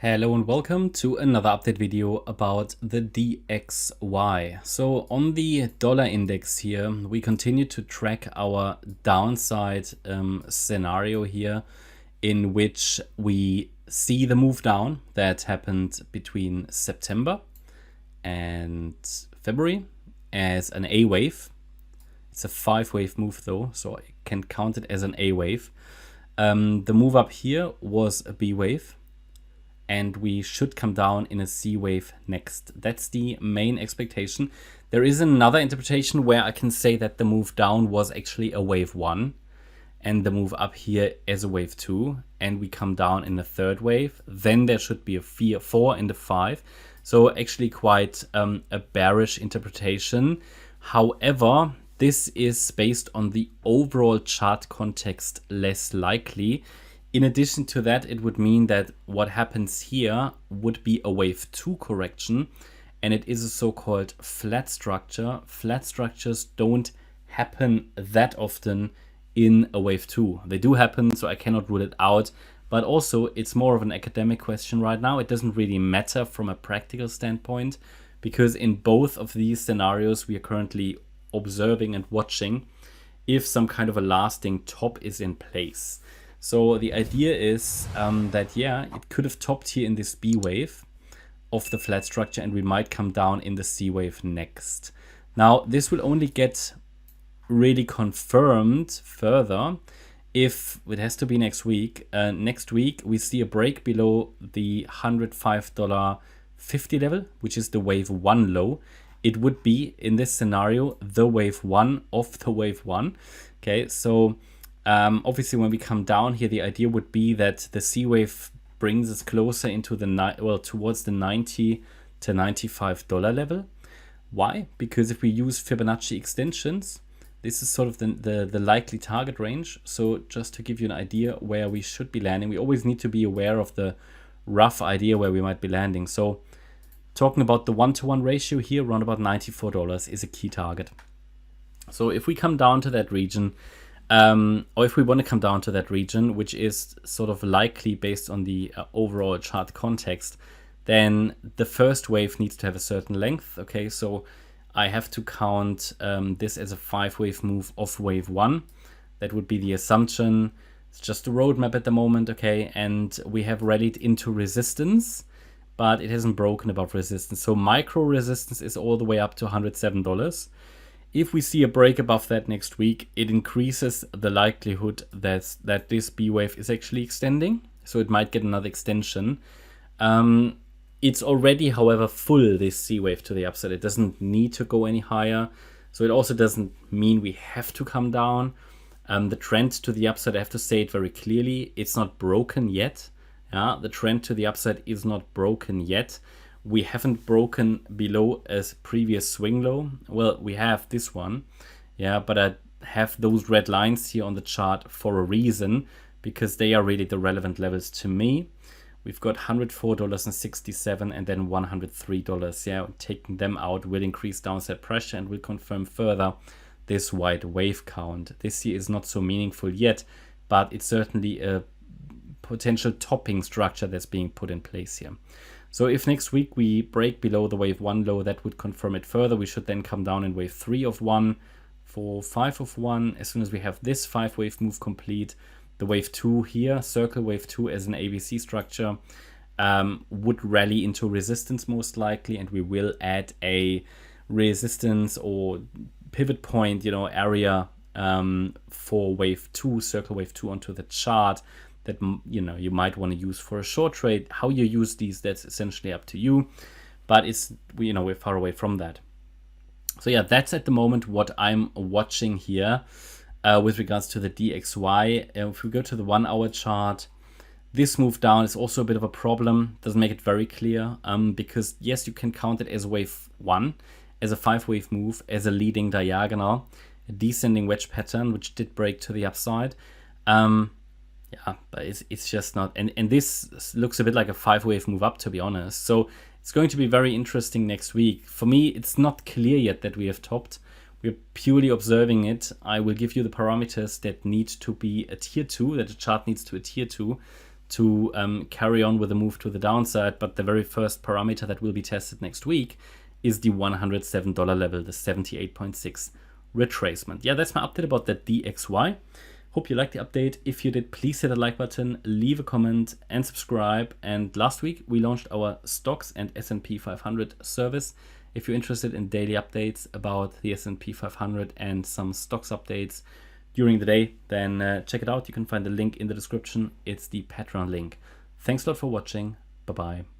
Hello and welcome to another update video about the DXY. So on the dollar index here, we continue to track our downside scenario here, in which we see the move down that happened between September and February as an A wave. It's a 5-wave move though, so I can count it as an A wave. The move up here was a B wave, and we should come down in a C wave next. That's the main expectation. There is another interpretation where I can say that the move down was actually a wave 1 and the move up here as a wave 2, and we come down in the third wave. Then there should be a 4 and a 5. So actually quite a bearish interpretation. However, this is based on the overall chart context less likely. In addition to that, it would mean that what happens here would be a wave 2 correction, and it is a so-called flat structure. Flat structures don't happen that often in a wave 2. They do happen, so I cannot rule it out, but also it's more of an academic question right now. It doesn't really matter from a practical standpoint, because in both of these scenarios we are currently observing and watching if some kind of a lasting top is in place. So the idea is that, yeah, it could have topped here in this B wave of the flat structure, and we might come down in the C wave next. Now, this will only get really confirmed further if it has to be next week. Next week, we see a break below the $105.50 level, which is the wave 1 low. It would be, in this scenario, the wave 1 of the wave 1. Okay, so obviously, when we come down here, the idea would be that the C wave brings us closer into towards the $90 to $95 level. Why? Because if we use Fibonacci extensions, this is sort of the likely target range. So just to give you an idea where we should be landing, we always need to be aware of the rough idea where we might be landing. So talking about the 1-to-1 ratio here, around about $94 is a key target. So if we come down to that region, or if we want to come down to that region, which is sort of likely based on the overall chart context, then the first wave needs to have a certain length. Okay, so I have to count this as a 5-wave move of wave 1. That would be the assumption. It's just a roadmap at the moment, okay, and we have rallied into resistance, but it hasn't broken above resistance. So micro resistance is all the way up to $107. If we see a break above that next week, it increases the likelihood that this B wave is actually extending. So it might get another extension. It's already, however, full, this C wave to the upside. It doesn't need to go any higher. So it also doesn't mean we have to come down. The trend to the upside, I have to say it very clearly, it's not broken yet. Yeah, the trend to the upside is not broken yet. We haven't broken below a previous swing low. Well, we have this one, yeah, but I have those red lines here on the chart for a reason, because they are really the relevant levels to me. We've got $104.67 and then $103. Yeah, taking them out will increase downside pressure and will confirm further this wide wave count. This here is not so meaningful yet, but it's certainly a potential topping structure that's being put in place here. So if next week we break below the wave 1 low, that would confirm it further. We should then come down in wave 3 of 1, 4, 5 of 1. As soon as we have this 5-wave move complete, the wave 2 here, circle wave 2 as an ABC structure, would rally into resistance most likely, and we will add a resistance or pivot point, area for wave 2, circle wave 2 onto the chart, that you might want to use for a short trade. How you use these, that's essentially up to you, but it's we're far away from that. So yeah, that's at the moment what I'm watching here with regards to the DXY. If we go to the 1-hour chart, this move down is also a bit of a problem. Doesn't make it very clear, because yes, you can count it as wave 1, as a 5-wave move, as a leading diagonal, a descending wedge pattern which did break to the upside. Yeah, but it's just not, and this looks a bit like a 5-wave move up, to be honest. So it's going to be very interesting next week. For me, it's not clear yet that we have topped. We're purely observing it. I will give you the parameters that need to be adhered to, that the chart needs to adhere to to carry on with the move to the downside. But the very first parameter that will be tested next week is the $107 level, the 78.6 retracement. Yeah, that's my update about the DXY. Hope you liked the update. If you did, please hit the like button, leave a comment and subscribe. And last week we launched our stocks and S&P 500 service. If you're interested in daily updates about the S&P 500 and some stocks updates during the day, then check it out. You can find the link in the description. It's the Patreon link. Thanks a lot for watching. Bye-bye.